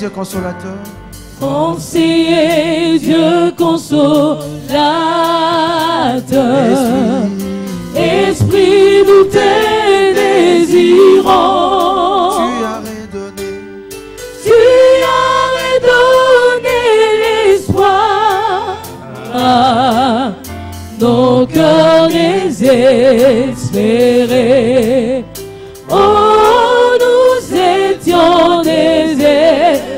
Dieu consolateur. Conseiller, Dieu consolateur. Esprit, nous te désirons. Tu as redonné l'espoir à nos cœurs désespérés. Oh, nous étions désespérés.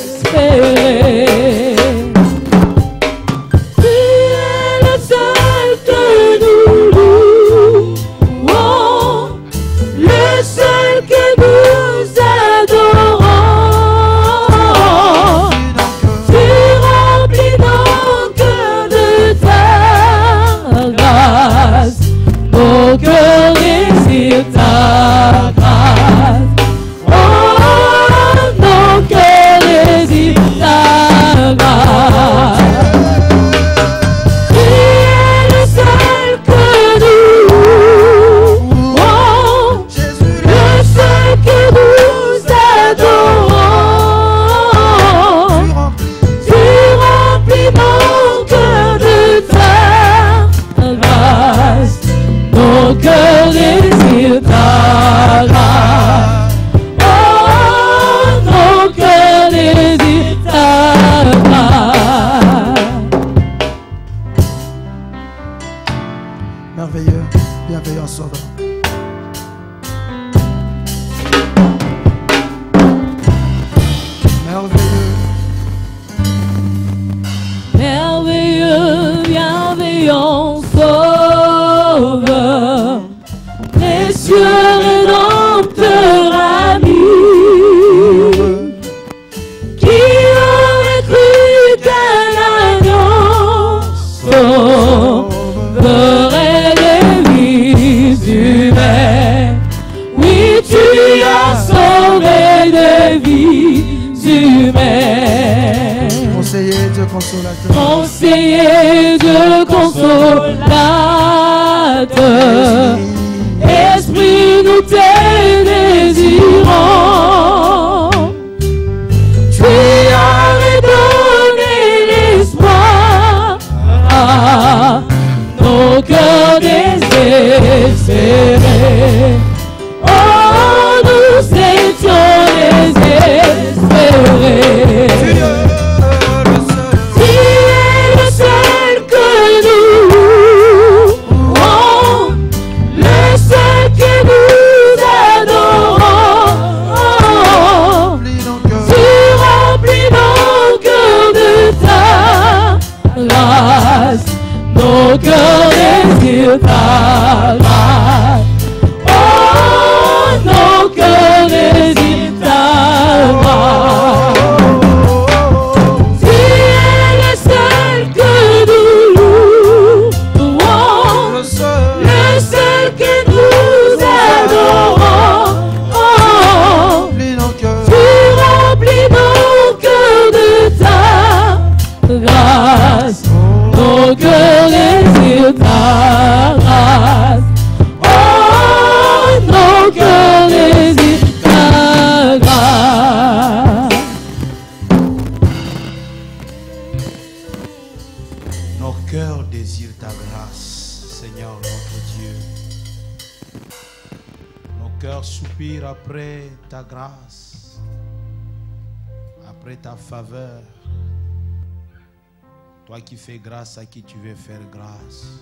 Tu es le seul que nous louons, le seul que nous adorons. Tu remplis nos cœurs de ta grâce, nos cœurs désirent ta grâce. Oh, nos cœurs désirent ta grâce. Tu es le seul que nous louons, le seul que nous adorons. Tu remplis nos cœurs de ta grâce, nos cœurs désirent ta grâce. Oh, nos cœurs désirent ta grâce. Merveilleux, bienveillant Sauveur. Merveilleux. Merveilleux, bienveillant Sauveur, précieux rédempteur ami, qui aurait cru qu'un agneau sauverait des vies humaines. Oui, tu as sauvé des vies humaines. Conseiller, Dieu consolateur. Conseiller, Dieu consolateur. Esprit, nous te désirons. Tu as redonné l'espoir à nos cœurs désespérés. Oh, nous étions désespérés. Tu es le seul que nous louons, le seul que nous adorons. Tu remplis nos cœurs de ta grâce, nos cœurs désirent ta grâce. Oh, nos cœurs désirent ta grâce. Tu es le seul que nous louons, le seul que nous adorons. Oh, tu remplis nos cœurs de ta grâce, nos cœurs désirent ta grâce. Oh, nos cœurs désirent ta grâce. Nos cœurs désirent ta grâce, Seigneur notre Dieu. Nos cœurs soupirent après ta grâce, après ta faveur. Toi qui fais grâce à qui tu veux faire grâce.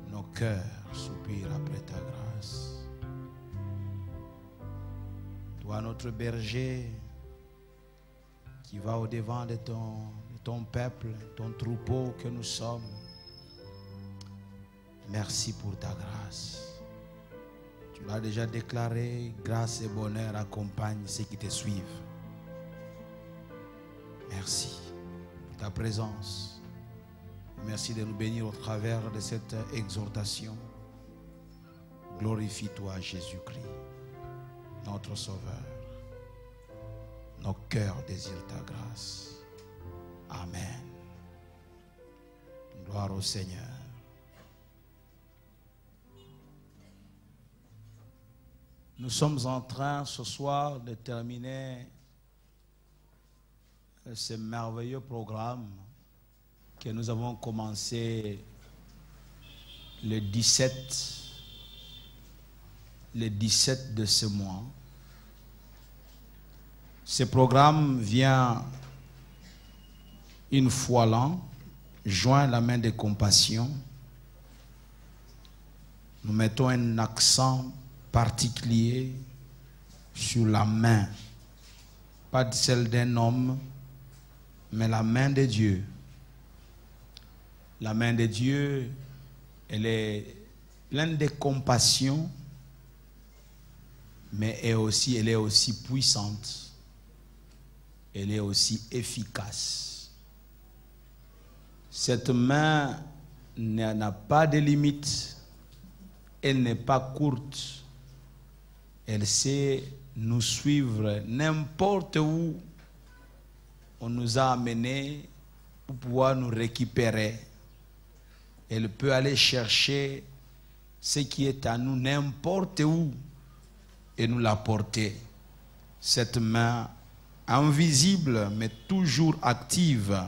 Nos cœurs soupirent après ta grâce. Toi notre berger qui va au-devant de ton peuple, ton troupeau que nous sommes. Merci pour ta grâce. Tu l'as déjà déclaré, grâce et bonheur accompagnent ceux qui te suivent. Merci pour ta présence. Merci de nous bénir au travers de cette exhortation. Glorifie-toi, Jésus-Christ, notre Sauveur. Nos cœurs désirent ta grâce. Amen. Gloire au Seigneur. Nous sommes en train ce soir de terminer ce merveilleux programme que nous avons commencé le 17 de ce mois. Ce programme vient une fois l'an, joint la main de compassion. Nous mettons un accent particulier sur la main, pas celle d'un homme, mais la main de Dieu. La main de Dieu, elle est pleine de compassion, mais elle est aussi puissante. Elle est aussi efficace. Cette main n'a pas de limite. Elle n'est pas courte. Elle sait nous suivre n'importe où on nous a amenés pour pouvoir nous récupérer. Elle peut aller chercher ce qui est à nous n'importe où et nous l'apporter. Cette main invisible mais toujours active,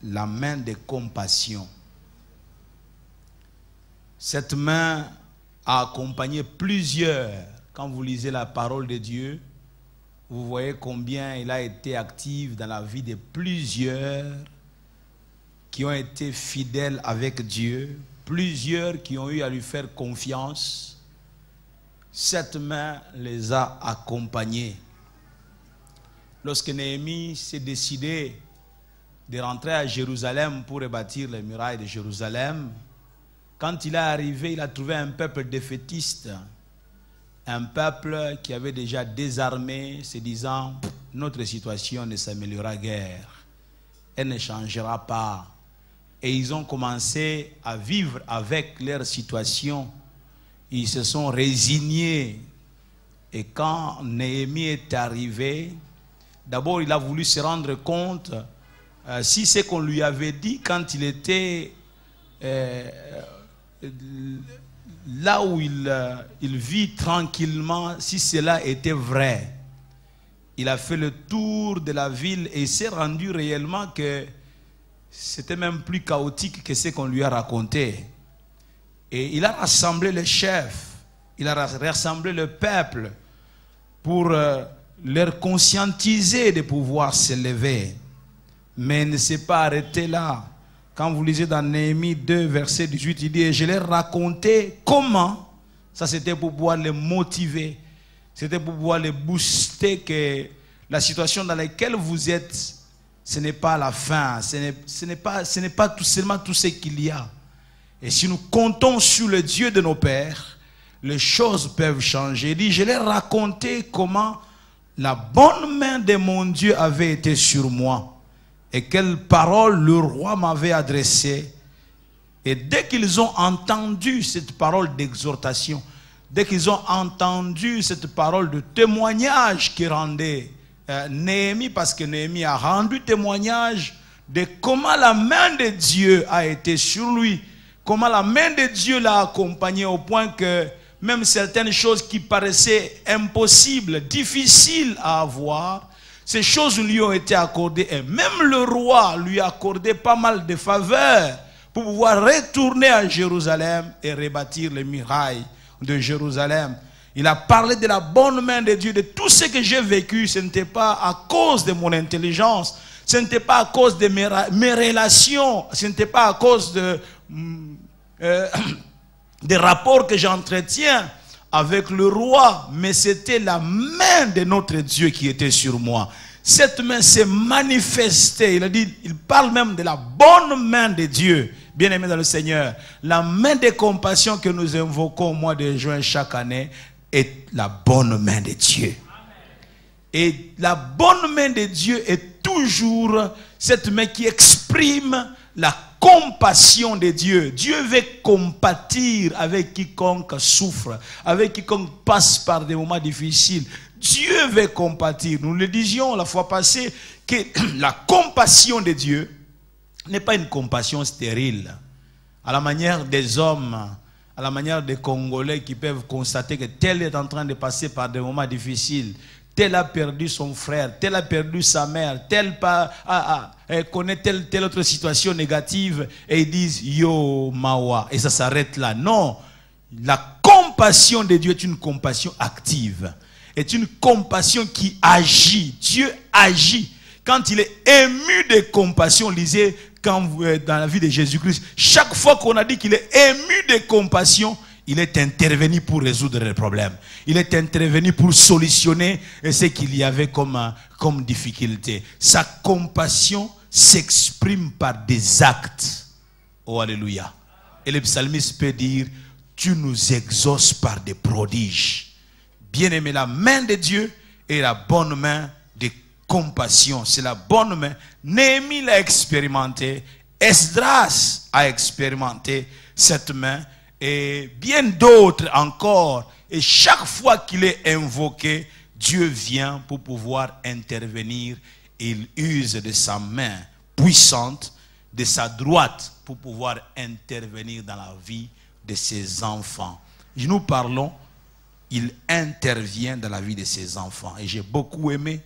la main de compassion. Cette main a accompagné plusieurs. Quand vous lisez la parole de Dieu, vous voyez combien il a été actif dans la vie de plusieurs qui ont été fidèles avec Dieu, plusieurs qui ont eu à lui faire confiance. Cette main les a accompagnés. Lorsque Néhémie s'est décidé de rentrer à Jérusalem pour rebâtir les murailles de Jérusalem, quand il est arrivé, il a trouvé un peuple défaitiste, un peuple qui avait déjà désarmé, se disant « Notre situation ne s'améliorera guère, elle ne changera pas ». Et ils ont commencé à vivre avec leur situation. Ils se sont résignés. Et quand Néhémie est arrivé, d'abord il a voulu se rendre compte si ce qu'on lui avait dit quand il était là où il vit tranquillement, si cela était vrai. Il a fait le tour de la ville et il s'est rendu réellement que c'était même plus chaotique que ce qu'on lui a raconté. Et il a rassemblé les chefs, il a rassemblé le peuple pour leur conscientiser de pouvoir se lever. Mais il ne s'est pas arrêté là. Quand vous lisez dans Néhémie 2, verset 18, il dit « Et je leur racontais comment ». Ça, c'était pour pouvoir les motiver. C'était pour pouvoir les booster que la situation dans laquelle vous êtes, ce n'est pas la fin. Ce n'est pas tout seulement tout ce qu'il y a. Et si nous comptons sur le Dieu de nos pères, les choses peuvent changer. Il dit « Je leur racontais comment la bonne main de mon Dieu avait été sur moi. » Et quelle parole le roi m'avait adressée. Et dès qu'ils ont entendu cette parole d'exhortation, dès qu'ils ont entendu cette parole de témoignage qui rendait Néhémie, parce que Néhémie a rendu témoignage de comment la main de Dieu a été sur lui, comment la main de Dieu l'a accompagné au point que même certaines choses qui paraissaient impossibles, difficiles à avoir, ces choses lui ont été accordées et même le roi lui a accordé pas mal de faveurs pour pouvoir retourner à Jérusalem et rebâtir les murailles de Jérusalem. Il a parlé de la bonne main de Dieu, de tout ce que j'ai vécu. Ce n'était pas à cause de mon intelligence, ce n'était pas à cause de mes relations, ce n'était pas à cause des rapports que j'entretiens avec le roi, mais c'était la main de notre Dieu qui était sur moi. Cette main s'est manifestée. Il a dit, il parle même de la bonne main de Dieu. Bien-aimés dans le Seigneur, la main de compassion que nous invoquons au mois de juin chaque année est la bonne main de Dieu. Et la bonne main de Dieu est toujours cette main qui exprime la compassion de Dieu. Dieu veut compatir avec quiconque souffre, avec quiconque passe par des moments difficiles. Dieu veut compatir. Nous le disions la fois passée que la compassion de Dieu n'est pas une compassion stérile. À la manière des hommes, à la manière des Congolais qui peuvent constater que tel est en train de passer par des moments difficiles, tel a perdu son frère, tel a perdu sa mère, tel connaît telle autre situation négative, et ils disent yo mawa, et ça s'arrête là. Non, la compassion de Dieu est une compassion active, est une compassion qui agit. Dieu agit. Quand il est ému de compassion, lisez dans la vie de Jésus-Christ, chaque fois qu'on a dit qu'il est ému de compassion, il est intervenu pour résoudre les problèmes. Il est intervenu pour solutionner ce qu'il y avait comme difficulté. Sa compassion s'exprime par des actes. Oh, alléluia. Et le psalmiste peut dire, tu nous exauces par des prodiges. Bien-aimé, la main de Dieu est la bonne main de compassion. C'est la bonne main. Néhémie l'a expérimenté. Esdras a expérimenté cette main. Et bien d'autres encore. Et chaque fois qu'il est invoqué, Dieu vient pour pouvoir intervenir. Il use de sa main puissante, de sa droite, pour pouvoir intervenir dans la vie de ses enfants. Nous parlons, il intervient dans la vie de ses enfants. Et j'ai beaucoup aimé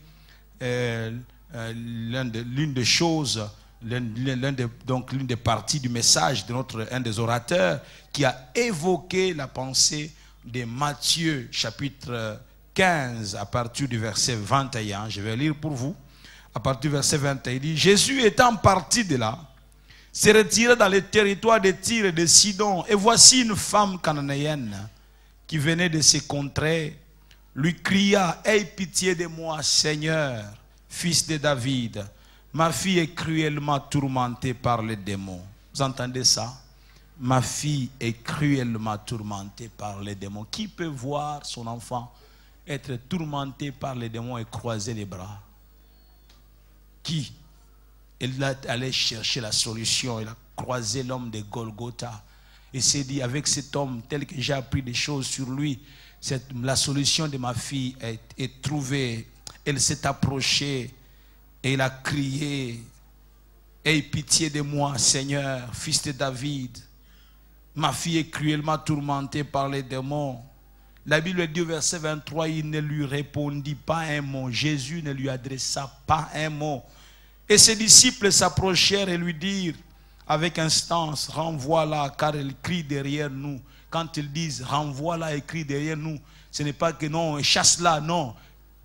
l'une des choses, l'une des parties du message de un des orateurs qui a évoqué la pensée de Matthieu chapitre 15 à partir du verset 21. Je vais lire pour vous. À partir du verset 21, il dit, Jésus étant parti de là, s'est retiré dans les territoires de Tyr et de Sidon. Et voici une femme cananéenne qui venait de ces contrées, lui cria, aie pitié de moi, Seigneur, fils de David. Ma fille est cruellement tourmentée par les démons. Vous entendez ça? Ma fille est cruellement tourmentée par les démons. Qui peut voir son enfant être tourmenté par les démons et croiser les bras? Qui? Elle est allée chercher la solution. Elle a croisé l'homme de Golgotha. Et s'est dit, avec cet homme, tel que j'ai appris des choses sur lui, la solution de ma fille est trouvée. Elle s'est approchée et elle a crié, aie pitié de moi, Seigneur, fils de David. Ma fille est cruellement tourmentée par les démons. La Bible dit au verset 23, il ne lui répondit pas un mot. Jésus ne lui adressa pas un mot. Et ses disciples s'approchèrent et lui dirent avec instance, renvoie-la car elle crie derrière nous. Quand ils disent renvoie-la et crie derrière nous, ce n'est pas que non, chasse-la, non.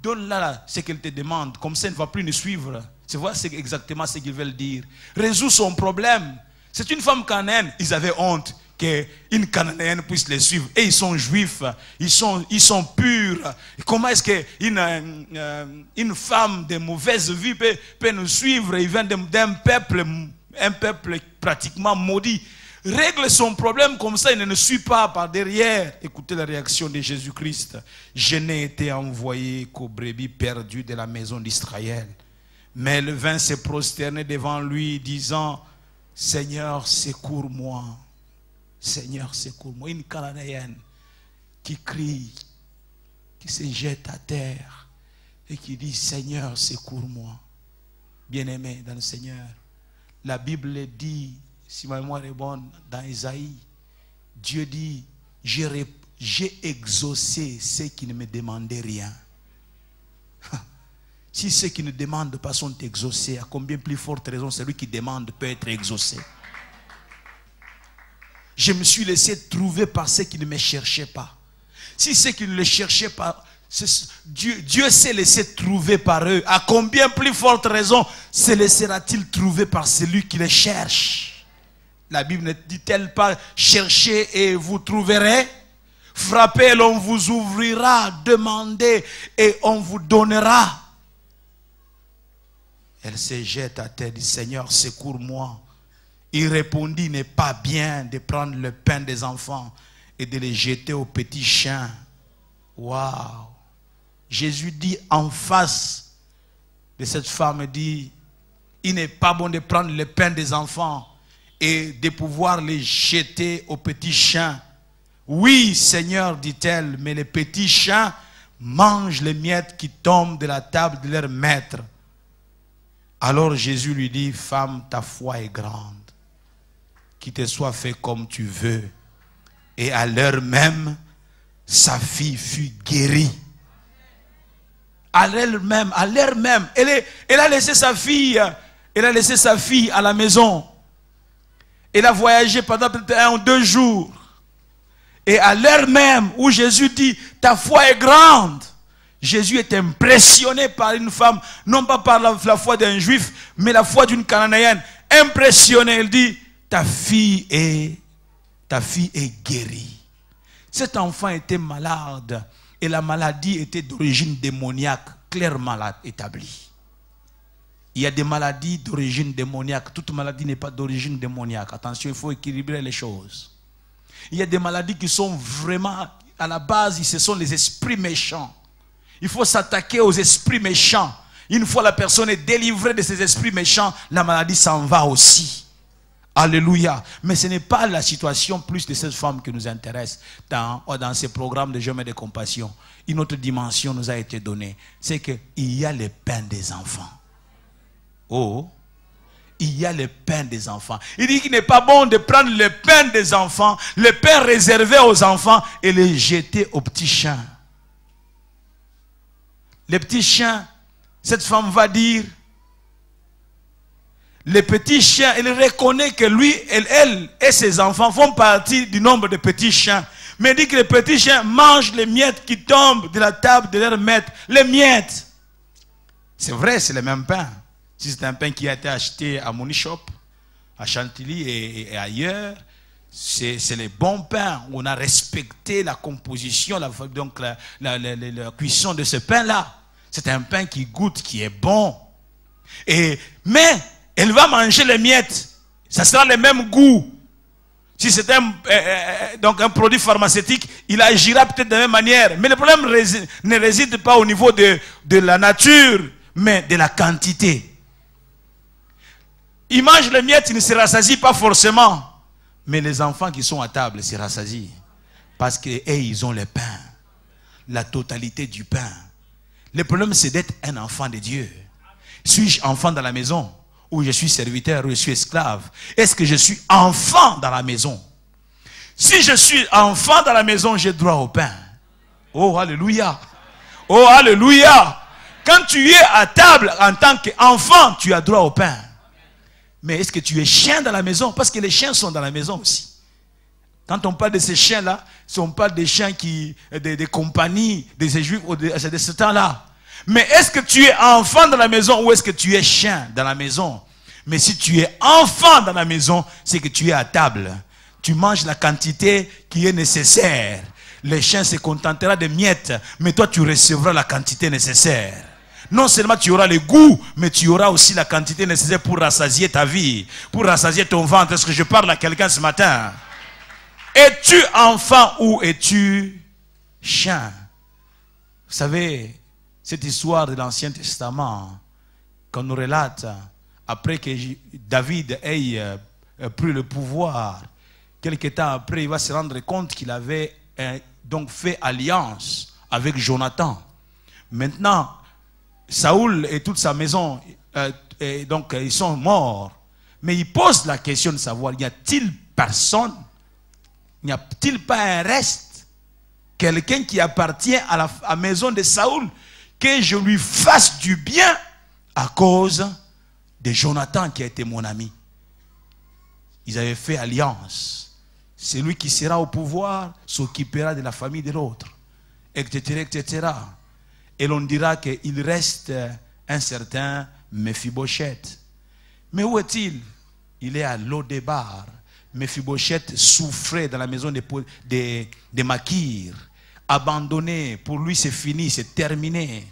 Donne-la ce qu'elle te demande, comme ça elle ne va plus nous suivre. Tu vois, c'est exactement ce qu'ils veulent dire. Résous son problème. C'est une femme cananéenne. Ils avaient honte qu'une cananéenne puisse les suivre. Et ils sont juifs, ils sont purs. Comment est-ce qu'une femme de mauvaise vie peut nous suivre? Il vient d'un peuple, un peuple pratiquement maudit. Règle son problème comme ça, il ne nous suit pas par derrière. Écoutez la réaction de Jésus-Christ. Je n'ai été envoyé qu'aux brebis perdues de la maison d'Israël. Mais elle vint se prosterner devant lui, disant, Seigneur, secours-moi. Seigneur, secours-moi. Une cananéenne qui crie, qui se jette à terre et qui dit, Seigneur, secours-moi. Bien-aimé dans le Seigneur, la Bible dit, si ma mémoire est bonne, dans Isaïe, Dieu dit, j'ai exaucé ceux qui ne me demandaient rien. Si ceux qui ne demandent pas sont exaucés, à combien plus forte raison celui qui demande peut être exaucé? Je me suis laissé trouver par ceux qui ne me cherchaient pas. Si ceux qui ne le cherchaient pas, Dieu s'est laissé trouver par eux. À combien plus forte raison se laissera-t-il trouver par celui qui les cherche? La Bible ne dit-elle pas, cherchez et vous trouverez? Frappez et l'on vous ouvrira, demandez et on vous donnera. Elle se jette à terre, dit, Seigneur, secours-moi. Il répondit, il n'est pas bien de prendre le pain des enfants et de les jeter aux petits chiens. Waouh! Jésus dit en face de cette femme, dit, il n'est pas bon de prendre le pain des enfants et de pouvoir les jeter aux petits chiens. Oui, Seigneur, dit-elle, mais les petits chiens mangent les miettes qui tombent de la table de leur maître. Alors Jésus lui dit, femme, ta foi est grande. Qu'il te soit fait comme tu veux. Et à l'heure même, sa fille fut guérie. À l'heure même, elle a laissé sa fille à la maison. Elle a voyagé pendant peut-être 1 ou 2 jours. Et à l'heure même où Jésus dit, ta foi est grande, Jésus est impressionné par une femme, non pas par la foi d'un juif, mais la foi d'une cananéenne. Impressionné, il dit, ta fille est guérie. Cet enfant était malade et la maladie était d'origine démoniaque, clairement établie. Il y a des maladies d'origine démoniaque. Toute maladie n'est pas d'origine démoniaque. Attention, il faut équilibrer les choses. Il y a des maladies qui sont vraiment, à la base, ce sont les esprits méchants. Il faut s'attaquer aux esprits méchants. Une fois la personne est délivrée de ces esprits méchants, la maladie s'en va aussi. Alléluia. Mais ce n'est pas la situation plus de cette femme qui nous intéresse dans ces programmes de jeûne et de compassion. Une autre dimension nous a été donnée. C'est qu'il y a le pain des enfants. Oh, il y a le pain des enfants. Il dit qu'il n'est pas bon de prendre le pain des enfants, le pain réservé aux enfants et le jeter aux petits chiens. Les petits chiens, cette femme va dire, les petits chiens, elle reconnaît que lui, elle et ses enfants font partie du nombre de petits chiens. Mais elle dit que les petits chiens mangent les miettes qui tombent de la table de leur maître. Les miettes. C'est vrai, c'est le même pain. Si c'est un pain qui a été acheté à Money Shop, à Chantilly et ailleurs, c'est les bons pains. On a respecté la composition, la cuisson de ce pain-là. C'est un pain qui goûte, qui est bon. Mais elle va manger les miettes. Ça sera le même goût. Si c'est un produit pharmaceutique, il agira peut-être de la même manière. Mais le problème ne réside pas au niveau de la nature, mais de la quantité. Il mange les miettes, il ne se rassasie pas forcément. Mais les enfants qui sont à table se rassasient. Parce qu'ils ont le pain. La totalité du pain. Le problème, c'est d'être un enfant de Dieu. Suis-je enfant dans la maison? Ou je suis serviteur, ou je suis esclave? Est-ce que je suis enfant dans la maison? Si je suis enfant dans la maison, j'ai droit au pain. Oh, alléluia. Oh, alléluia. Quand tu es à table en tant qu'enfant, tu as droit au pain. Mais est-ce que tu es chien dans la maison? Parce que les chiens sont dans la maison aussi. Quand on parle de ces chiens-là, on parle des chiens des compagnies, des juifs de ce temps-là. Mais est-ce que tu es enfant dans la maison ou est-ce que tu es chien dans la maison? Mais si tu es enfant dans la maison, c'est que tu es à table. Tu manges la quantité qui est nécessaire. Les chiens se contenteront de miettes, mais toi tu recevras la quantité nécessaire. Non seulement tu auras le goût, mais tu auras aussi la quantité nécessaire pour rassasier ta vie, pour rassasier ton ventre. Est-ce que je parle à quelqu'un ce matin? Es-tu enfant ou es-tu chien? Vous savez, cette histoire de l'Ancien Testament, qu'on nous relate, après que David ait pris le pouvoir, quelque temps après, il va se rendre compte qu'il avait donc fait alliance avec Jonathan. Maintenant, Saoul et toute sa maison, donc ils sont morts. Mais il pose la question de savoir, y a-t-il personne? N'y a-t-il pas un reste? Quelqu'un qui appartient à la maison de Saoul, que je lui fasse du bien à cause de Jonathan qui a été mon ami. Ils avaient fait alliance. Celui qui sera au pouvoir s'occupera de la famille de l'autre, etc., etc. Et l'on dira qu'il reste un certain Mephibosheth. Mais où est-il? Il est à Lo-Débar. Mephibosheth souffrait dans la maison de Makir. Abandonné. Pour lui, c'est fini, c'est terminé.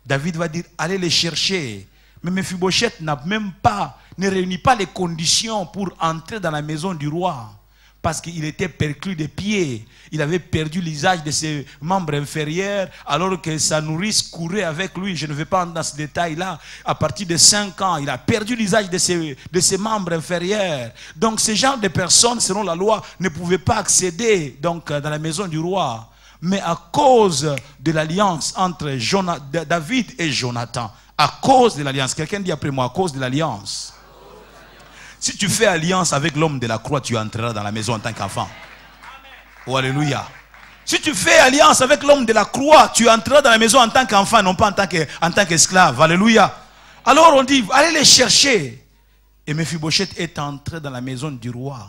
David va dire, allez les chercher. Mais Mephibosheth ne réunit pas les conditions pour entrer dans la maison du roi. Parce qu'il était perclus des pieds. Il avait perdu l'usage de ses membres inférieurs alors que sa nourrice courait avec lui. Je ne vais pas dans ce détail-là. À partir de 5 ans, il a perdu l'usage de ses membres inférieurs. Donc ce genre de personnes, selon la loi, ne pouvaient pas accéder donc, dans la maison du roi. Mais à cause de l'alliance entre David et Jonathan, à cause de l'alliance, quelqu'un dit après moi, à cause de l'alliance. Si tu fais alliance avec l'homme de la croix, tu entreras dans la maison en tant qu'enfant. Oh, alléluia. Si tu fais alliance avec l'homme de la croix, tu entreras dans la maison en tant qu'enfant, non pas en tant qu'esclave. Alléluia. Alors on dit, allez les chercher. Et Mephibosheth est entré dans la maison du roi.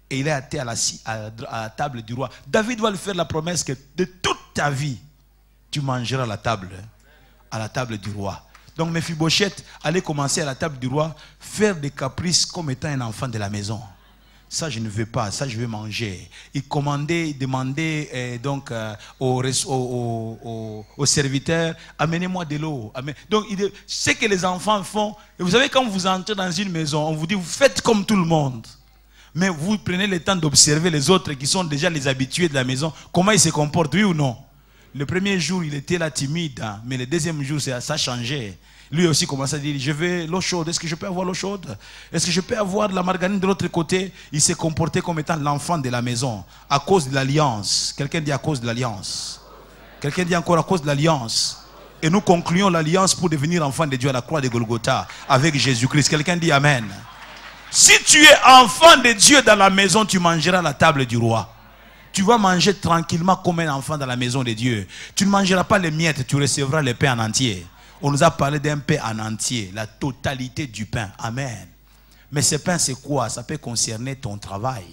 Et il est été à la table du roi. David va lui faire la promesse que de toute ta vie, tu mangeras à la table du roi. Donc Mephibosheth allait commencer à la table du roi, faire des caprices comme étant un enfant de la maison. Ça je ne veux pas, ça je veux manger. Il commandait, il demandait aux serviteurs, amenez-moi de l'eau. Donc ce que les enfants font, et vous savez quand vous entrez dans une maison, on vous dit vous faites comme tout le monde. Mais vous prenez le temps d'observer les autres qui sont déjà les habitués de la maison, comment ils se comportent, oui ou non? Le premier jour, il était là timide, hein, mais le deuxième jour, ça a changé. Lui aussi commence à dire, je veux l'eau chaude, est-ce que je peux avoir l'eau chaude? Est-ce que je peux avoir de la margarine de l'autre côté? Il s'est comporté comme étant l'enfant de la maison, à cause de l'alliance. Quelqu'un dit à cause de l'alliance. Quelqu'un dit encore à cause de l'alliance. Et nous concluons l'alliance pour devenir enfant de Dieu à la croix de Golgotha, avec Jésus-Christ. Quelqu'un dit Amen. Si tu es enfant de Dieu dans la maison, tu mangeras à la table du roi. Tu vas manger tranquillement comme un enfant dans la maison de Dieu. Tu ne mangeras pas les miettes, tu recevras le pain en entier. On nous a parlé d'un pain en entier, la totalité du pain. Amen. Mais ce pain, c'est quoi? Ça peut concerner ton travail.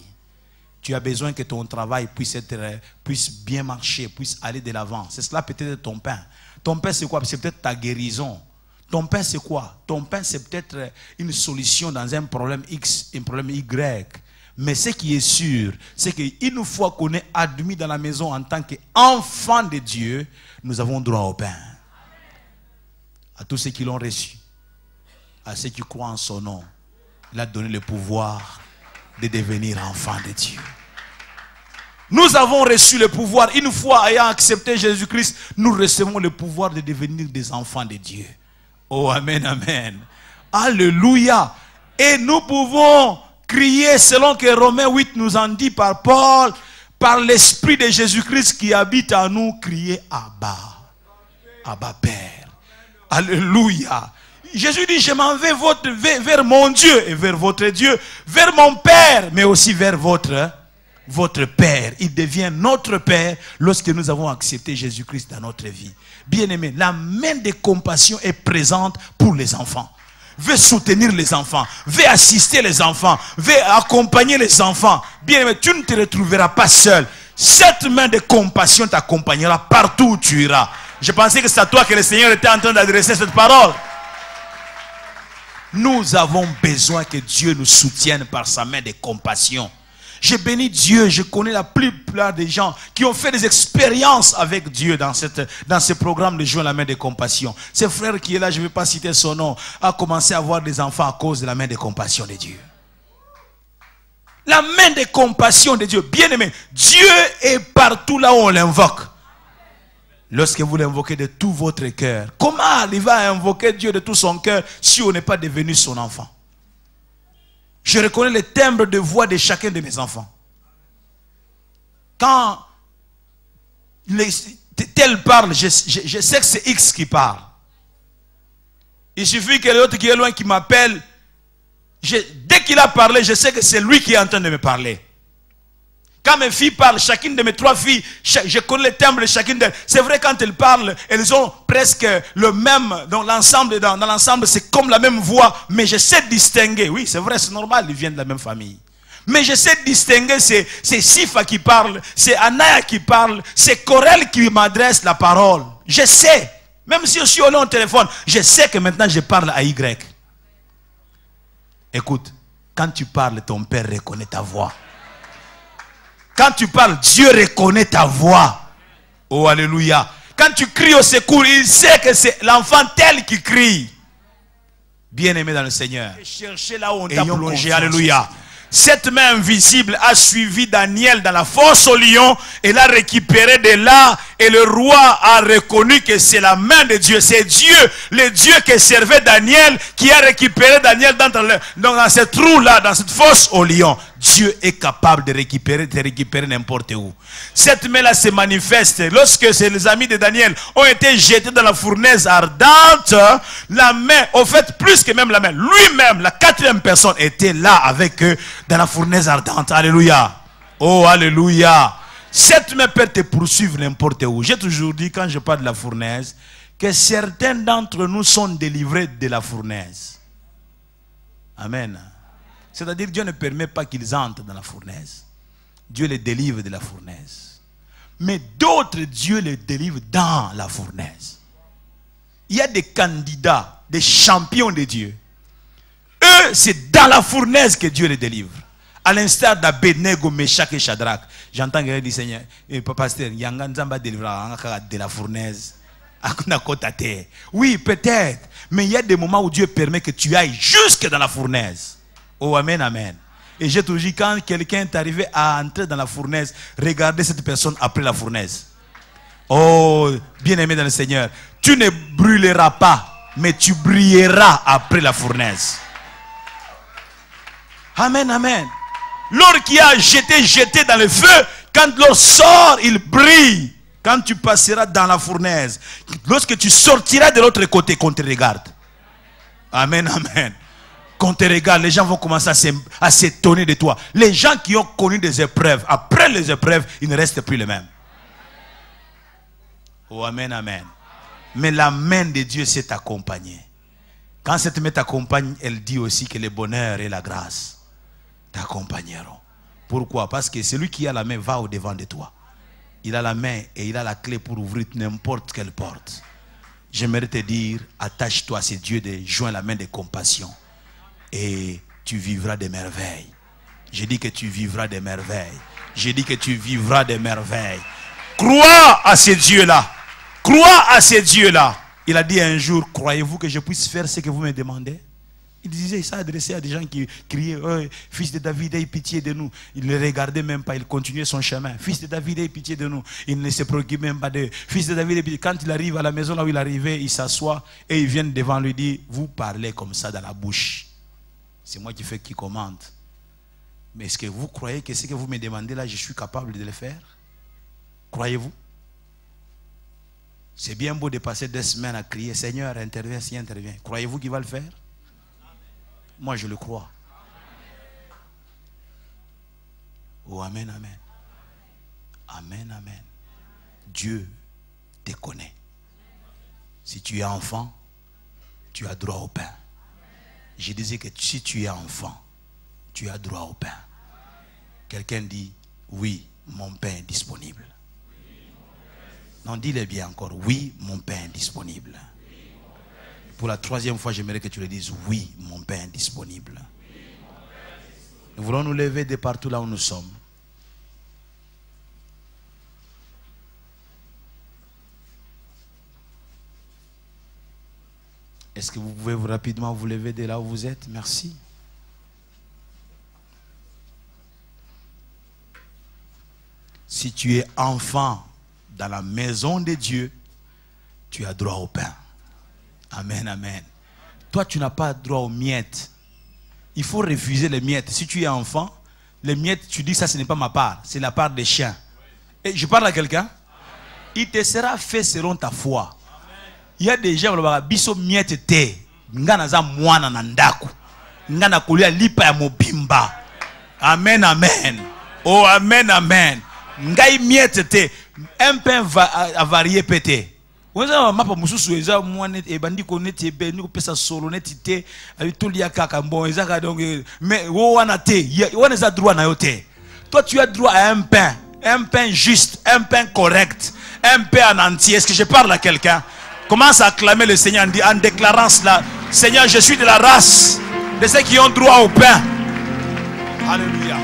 Tu as besoin que ton travail puisse bien marcher, puisse aller de l'avant. C'est cela peut-être ton pain. Ton pain, c'est quoi? C'est peut-être ta guérison. Ton pain, c'est quoi? Ton pain, c'est peut-être une solution dans un problème X, un problème Y. Mais ce qui est sûr, c'est qu'une fois qu'on est admis dans la maison en tant qu'enfant de Dieu, nous avons droit au pain. À tous ceux qui l'ont reçu, à ceux qui croient en son nom, il a donné le pouvoir de devenir enfant de Dieu. Nous avons reçu le pouvoir. Une fois ayant accepté Jésus-Christ, nous recevons le pouvoir de devenir des enfants de Dieu. Oh, amen, amen. Alléluia. Et nous pouvons crier selon que Romains 8 nous en dit par Paul, par l'Esprit de Jésus-Christ qui habite en nous, crier Abba. Abba Père. Alléluia. Jésus dit, je m'en vais vers mon Dieu et vers votre Dieu, vers mon Père, mais aussi vers votre Père. Il devient notre Père lorsque nous avons accepté Jésus-Christ dans notre vie. Bien-aimé, la main de compassion est présente pour les enfants. Veut soutenir les enfants, veut assister les enfants, veut accompagner les enfants. Bien-aimé, tu ne te retrouveras pas seul. Cette main de compassion t'accompagnera partout où tu iras. Je pensais que c'est à toi que le Seigneur était en train d'adresser cette parole. Nous avons besoin que Dieu nous soutienne par sa main de compassion. Je bénis Dieu, je connais la plupart des gens qui ont fait des expériences avec Dieu dans ce programme de jouer la main de compassion. Ce frère qui est là, je ne vais pas citer son nom, a commencé à avoir des enfants à cause de la main de compassion de Dieu. La main de compassion de Dieu, bien aimé, Dieu est partout là où on l'invoque. Lorsque vous l'invoquez de tout votre cœur, comment arriver à invoquer Dieu de tout son cœur si on n'est pas devenu son enfant? Je reconnais le timbre de voix de chacun de mes enfants. Quand tel parle, je sais que c'est X qui parle. Il suffit que l'autre qui est loin qui m'appelle. Dès qu'il a parlé, je sais que c'est lui qui est en train de me parler. Quand mes filles parlent, chacune de mes 3 filles, je connais le timbre de chacune d'elles. C'est vrai, quand elles parlent, elles ont presque le même, dans l'ensemble, c'est comme la même voix, mais je sais distinguer. Oui, c'est vrai, c'est normal, ils viennent de la même famille. Mais je sais distinguer, c'est Sifa qui parle, c'est Anaya qui parle, c'est Corel qui m'adresse la parole. Je sais, même si je suis au téléphone, je sais que maintenant je parle à Y. Écoute, quand tu parles, ton père reconnaît ta voix. Quand tu parles, Dieu reconnaît ta voix. Oh, alléluia. Quand tu cries au secours, il sait que c'est l'enfant tel qui crie. Bien-aimé dans le Seigneur. Cherchez là où on t'a plongé. Alléluia. Cette main invisible a suivi Daniel dans la fosse au lion et l'a récupéré de là. Et le roi a reconnu que c'est la main de Dieu. C'est Dieu, le Dieu qui servait Daniel, qui a récupéré Daniel dans ce trou-là, dans cette fosse au lion. Dieu est capable de récupérer n'importe où. Cette main-là se manifeste. Lorsque les amis de Daniel ont été jetés dans la fournaise ardente, la main, au fait, plus que même la main, lui-même, la 4e personne, était là avec eux dans la fournaise ardente. Alléluia. Oh, alléluia. Cette main peut te poursuivre n'importe où. J'ai toujours dit, quand je parle de la fournaise, que certains d'entre nous sont délivrés de la fournaise. Amen. C'est-à-dire, Dieu ne permet pas qu'ils entrent dans la fournaise. Dieu les délivre de la fournaise. Mais d'autres, Dieu les délivre dans la fournaise. Il y a des candidats, des champions de Dieu. Eux, c'est dans la fournaise que Dieu les délivre. À l'instar d'Abednego, Meshach et Shadrach. J'entends quelqu'un dire, Seigneur, pasteur, il y a un Nzamba délivrera de la fournaise. Oui, peut-être. Mais il y a des moments où Dieu permet que tu ailles jusque dans la fournaise. Oh, amen, amen. Et j'ai toujours dit, quand quelqu'un est arrivé à entrer dans la fournaise, regardez cette personne après la fournaise. Oh, bien-aimé dans le Seigneur, tu ne brûleras pas, mais tu brilleras après la fournaise. Amen, amen. L'or qui a jeté dans le feu, quand l'or sort, il brille. Quand tu passeras dans la fournaise, lorsque tu sortiras de l'autre côté, qu'on te regarde. Amen, amen. Qu'on te regarde, les gens vont commencer à s'étonner de toi. Les gens qui ont connu des épreuves, après les épreuves, ils ne restent plus les mêmes. Oh, amen, amen. Mais la main de Dieu s'est accompagnée. Quand cette main t'accompagne, elle dit aussi que le bonheur et la grâce t'accompagneront. Pourquoi? Parce que celui qui a la main va au-devant de toi. Il a la main et il a la clé pour ouvrir n'importe quelle porte. J'aimerais te dire, attache-toi à ce Dieu de joindre la main de compassion. Et tu vivras des merveilles. Je dis que tu vivras des merveilles. Je dis que tu vivras des merveilles. Crois à ce Dieu-là. Crois à ce Dieu-là. Il a dit un jour, croyez-vous que je puisse faire ce que vous me demandez? Il disait, il s'adressait à des gens qui criaient, oh, fils de David, aie pitié de nous. Il ne les regardait même pas, il continuait son chemin. Fils de David, aie pitié de nous. Il ne se préoccupait même pas de fils de David, aie pitié. Quand il arrive à la maison là où il arrivait, il s'assoit et ils viennent devant lui dire, vous parlez comme ça dans la bouche. C'est moi qui commande. Mais est-ce que vous croyez que ce que vous me demandez là, je suis capable de le faire? Croyez-vous? C'est bien beau de passer 2 semaines à crier, Seigneur, interviens, si intervient. Croyez-vous qu'il va le faire? Moi, je le crois. Oh, amen, amen. Amen, amen. Dieu te connaît. Si tu es enfant, tu as droit au pain. Je disais que si tu es enfant, tu as droit au pain. Quelqu'un dit, oui, mon pain est disponible. Non, dis-le bien encore, oui, mon pain est disponible. Pour la 3e fois, j'aimerais que tu le dises, oui, mon pain est disponible. Nous voulons nous lever de partout là où nous sommes. Est-ce que vous pouvez rapidement vous lever de là où vous êtes? Merci. Si tu es enfant dans la maison de Dieu, tu as droit au pain. Amen, amen. Toi, tu n'as pas droit aux miettes. Il faut refuser les miettes. Si tu es enfant, les miettes, tu dis ça, ce n'est pas ma part. C'est la part des chiens. Et je parle à quelqu'un. Il te sera fait selon ta foi. Il y a des gens qui ont biso miette te. Ngana za mwana na ndaku. Ngana kulia lipa ya mobimba. Amen, amen. Oh, amen, amen. Ngai miette te. Un pain va varier pété. Weza mapa mususu eza mwana ebandi ko neti ebe ni ko pesa solo neti te ali tolia kaka bon eza ka donc mais wo wana te wana za droit na yo te. Toi tu as droit à un pain juste, un pain correct, un pain en entier. Est-ce que je parle à quelqu'un? Commence à acclamer le Seigneur en déclarant cela. Seigneur, je suis de la race de ceux qui ont droit au pain. Alléluia.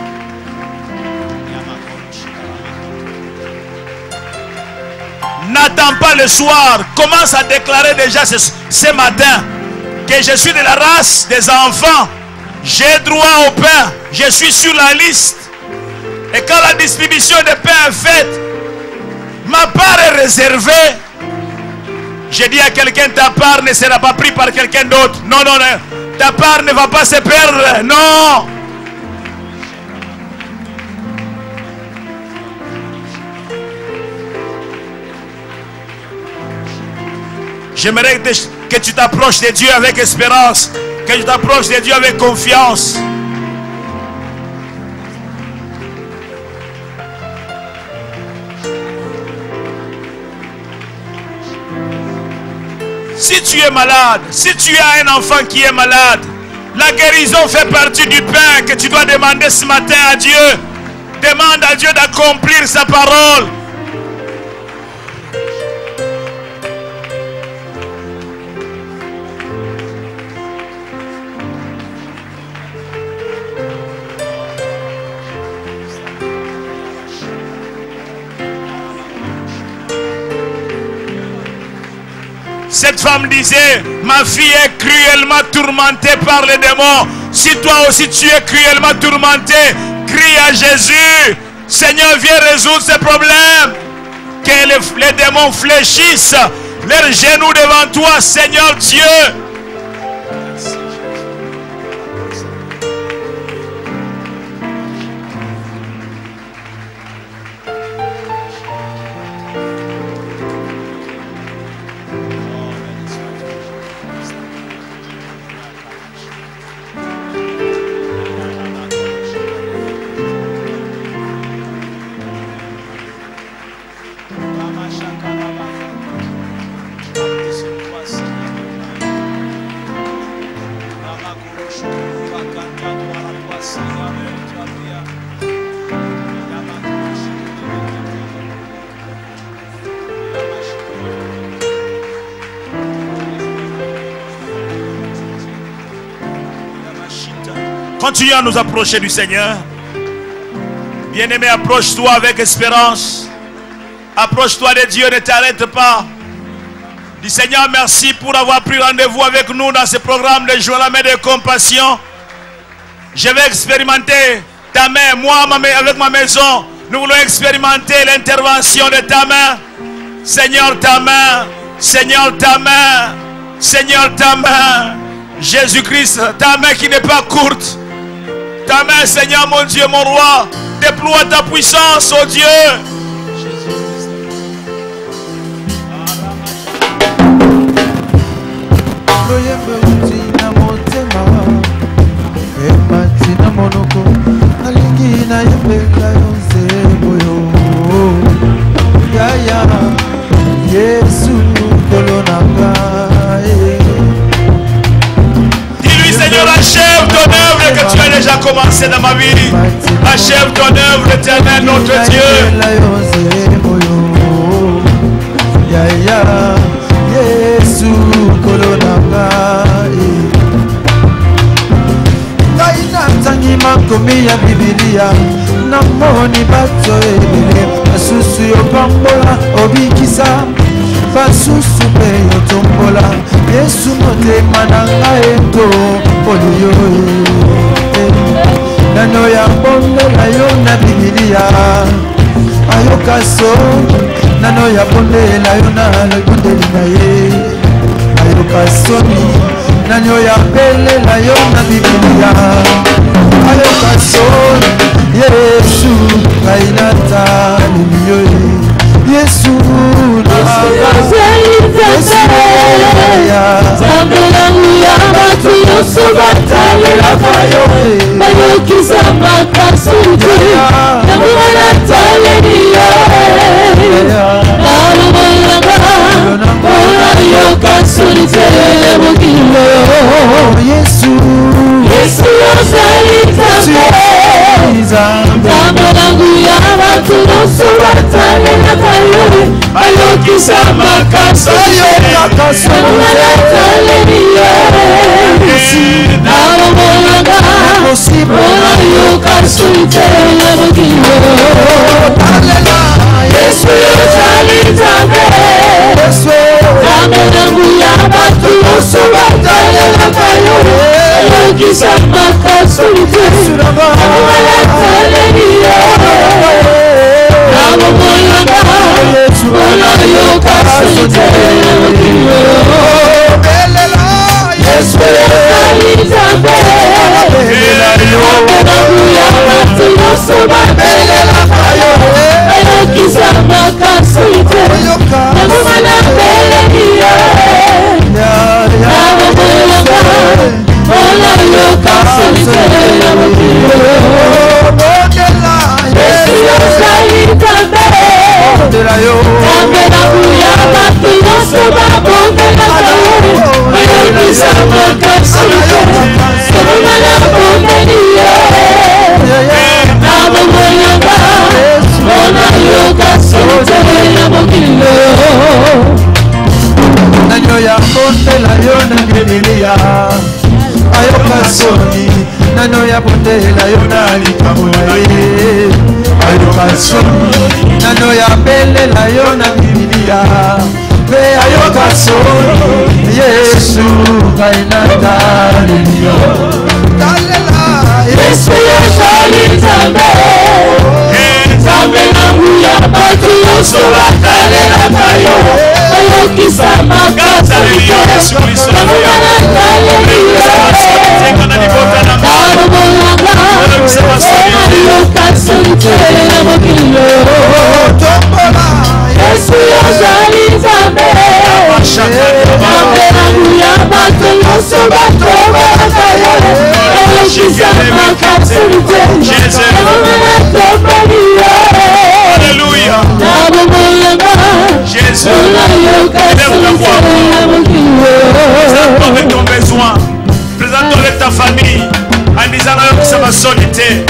N'attends pas le soir. Commence à déclarer déjà ce matin que je suis de la race des enfants. J'ai droit au pain. Je suis sur la liste. Et quand la distribution de pain est faite, ma part est réservée. Je dis à quelqu'un, ta part ne sera pas prise par quelqu'un d'autre. Non, non, non. Ta part ne va pas se perdre. Non. J'aimerais que tu t'approches de Dieu avec espérance. Que tu t'approches de Dieu avec confiance. Si tu es malade, si tu as un enfant qui est malade, la guérison fait partie du pain que tu dois demander ce matin à Dieu. Demande à Dieu d'accomplir sa parole. Cette femme disait, ma fille est cruellement tourmentée par les démons. Si toi aussi tu es cruellement tourmenté, crie à Jésus. Seigneur, viens résoudre ces problèmes. Que les démons fléchissent leurs genoux devant toi, Seigneur Dieu. Continue à nous approcher du Seigneur. Bien-aimé, approche-toi avec espérance. Approche-toi de Dieu, ne t'arrête pas. Dis Seigneur, merci pour avoir pris rendez-vous avec nous dans ce programme de joie, la main de compassion. Je vais expérimenter ta main. Moi, avec ma maison, nous voulons expérimenter l'intervention de ta main. Seigneur, ta main. Seigneur, ta main. Seigneur, ta main. Jésus-Christ, ta main qui n'est pas courte. Ta main, Seigneur, mon Dieu, mon roi. Déploie ta puissance, oh Dieu. Dis-lui, Seigneur, achève ton œuvre que tu as déjà commencé dans ma vie. Achève ton œuvre, éternel, notre Dieu. Makomi ya Bibilia namoni bato ebele basusu yo pambola obikisa basusu pe yo tombola Yesu motema na ngai ento polio nano ya bondela yo na Bibilia ayoka so nano ya bondela yo na lebundeli na ye ayoka soni nano ya belela yo na Bibilia ayoka soni Yesu kainata limiyo Yesu abondela yo na likambo na ye ayoka soni nano yabelela yo na bibilia mpe ayoka soni Yesu ngai nataleli yo talela Yesu yozali Nzambe Nzambe na nguya bato nyonso batalelaka yo oyokisa makasa Yesu yozali Nzambe Nzambe na nguya bato nyonso batalelaka yo oyokisa makasa Alléluia. Jésus, lève ta voix. Présente-toi avec ton besoin. Présente-toi avec ta famille. En disant que ça va solité.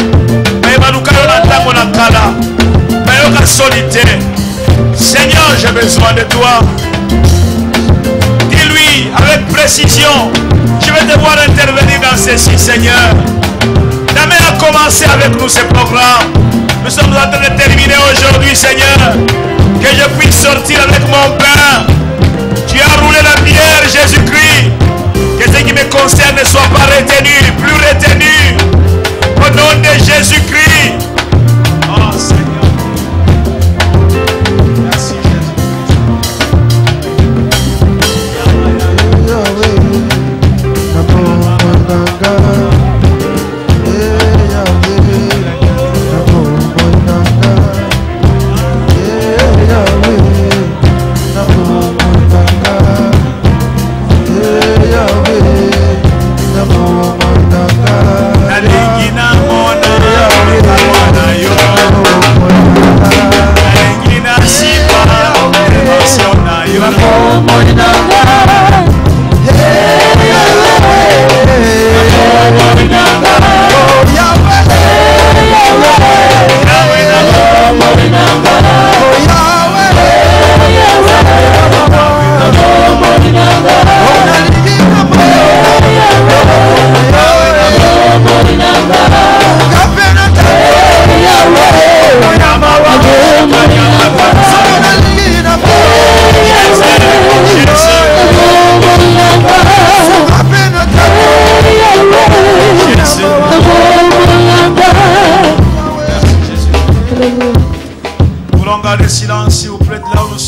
Seigneur, j'ai besoin de toi. Dis-lui avec précision. Je vais devoir intervenir dans ceci, Seigneur. La main a commencé avec nous ce programme. Nous sommes en train de terminer aujourd'hui, Seigneur. Que je puisse sortir avec mon pain. Tu as roulé la pierre, Jésus-Christ. Que ce qui me concerne ne soit pas retenu, plus retenu. Au nom de Jésus-Christ. Oh Seigneur. Merci Jésus.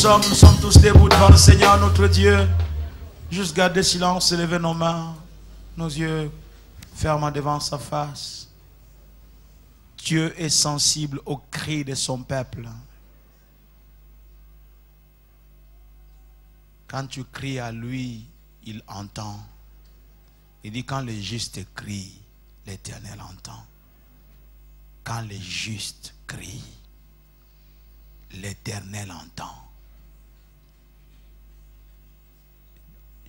Nous sommes tous debout devant le Seigneur notre Dieu. Juste garder silence, lever nos mains, nos yeux fermés devant sa face. Dieu est sensible au cri de son peuple. Quand tu cries à lui, il entend. Il dit quand les justes crient, l'Éternel entend. Quand les justes crient, l'Éternel entend.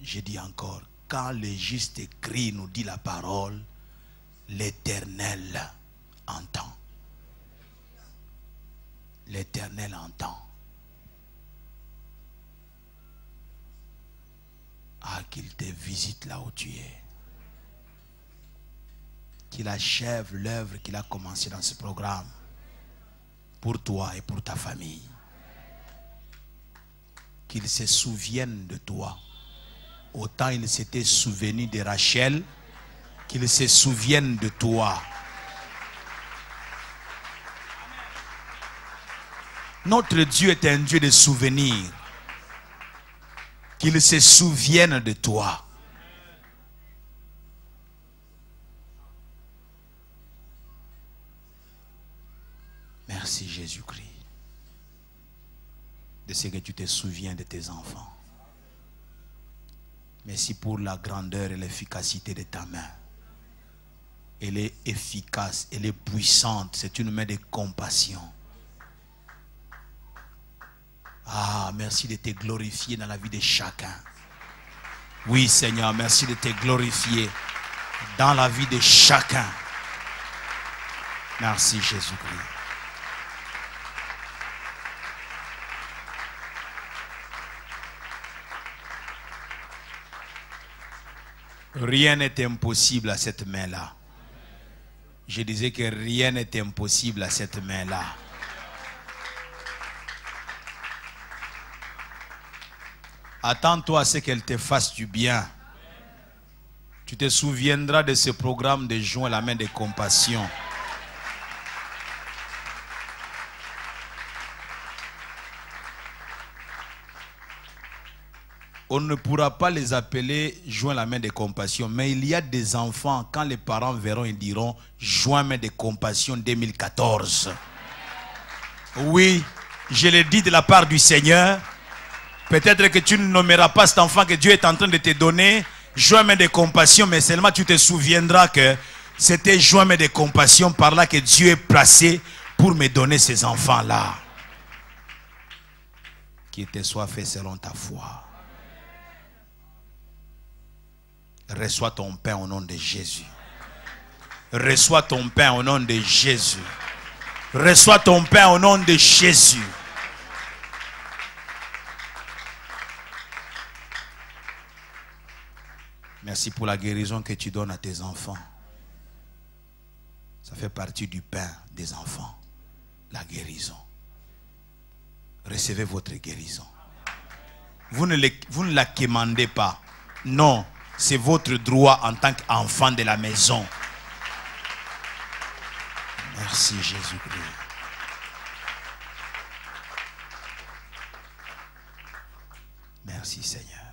Je dis encore, quand les justes crient, nous dit la parole, l'Éternel entend. L'Éternel entend. Ah, qu'il te visite là où tu es. Qu'il achève l'œuvre qu'il a commencée dans ce programme. Pour toi et pour ta famille. Qu'il se souvienne de toi. Autant il s'était souvenu de Rachel, qu'il se souvienne de toi. Notre Dieu est un Dieu de souvenirs. Qu'il se souvienne de toi. Merci Jésus-Christ. De ce que tu te souviens de tes enfants. Merci pour la grandeur et l'efficacité de ta main. Elle est efficace, elle est puissante. C'est une main de compassion. Ah, merci de te glorifier dans la vie de chacun. Oui, Seigneur, merci de te glorifier dans la vie de chacun. Merci, Jésus-Christ. Rien n'est impossible à cette main-là. Je disais que rien n'est impossible à cette main-là. Attends-toi à ce qu'elle te fasse du bien. Tu te souviendras de ce programme de joint la main de compassion. On ne pourra pas les appeler joint la main de compassion, mais il y a des enfants, quand les parents verront, ils diront joint main de compassion 2014. Oui, je le dis de la part du Seigneur. Peut-être que tu ne nommeras pas cet enfant que Dieu est en train de te donner joint main de compassion, mais seulement tu te souviendras que c'était joint main de compassion par là que Dieu est placé pour me donner ces enfants-là. Qu'il te soit fait selon ta foi. Reçois ton pain au nom de Jésus. Reçois ton pain au nom de Jésus. Reçois ton pain au nom de Jésus. Merci pour la guérison que tu donnes à tes enfants. Ça fait partie du pain des enfants. La guérison. Recevez votre guérison. Vous ne la commandez pas. Non, c'est votre droit en tant qu'enfant de la maison. Merci Jésus-Christ. Merci Seigneur.